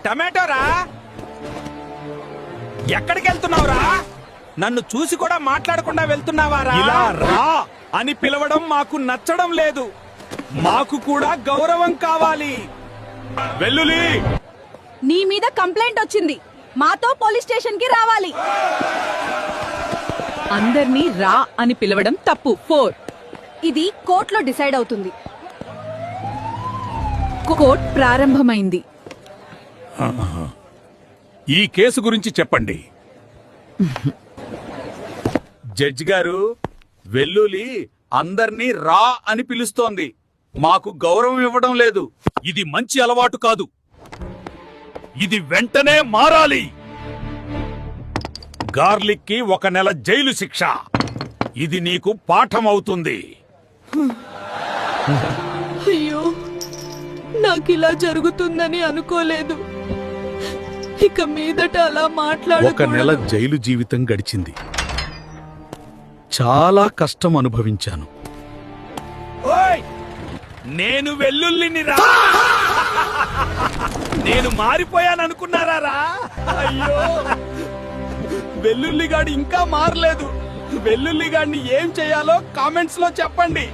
టమాటోరా, ఎక్కడికి వెళ్తున్నావురా? నన్ను చూసి కూడా మాట్లాడకుండా వెళ్తున్నావారా? ఇలా రా అని పిలవడం మాకు నచ్చడం లేదు. మాకు కూడా గౌరవం కావాలి. వెల్లులి, నీ మీద కంప్లైంట్ వచ్చింది. మాతో పోలీస్ స్టేషన్ కి రావాలి. అందర్నీ రా అని పిలవడం తప్పు. 4. ఇది కోర్టులో డిసైడ్ అవుతుంది. కోర్ట్ ప్రారంభమైంది. ఈ కేసు గురించి చెప్పండి. జడ్జి గారు, వెల్లులి అందర్నీ రా అని పిలుస్తోంది. మాకు గౌరవం ఇవ్వడం లేదు. ఇది మంచి అలవాటు కాదు. ఇది వెంటనే మారాలి. గార్లిక్ కి 1 నెల జైలు శిక్ష. ఇది నీకు పాఠం అవుతుంది. అయ్యో, నాకిలా జరుగుతుందని అనుకోలేదు. ఇక మీదట అలా 1 నెల జైలు జీవితం గడిచింది. చాలా కష్టం అనుభవించాను. ఓయ్, నేను వెల్లుల్లిని రా. నేను మారిపోయాననుకున్నారా? అయ్యో, వెల్లుల్లిగాడు ఇంకా మారలేదు. వెల్లుల్లిగాడిని ఏం చేయాలో కామెంట్స్ లో చెప్పండి.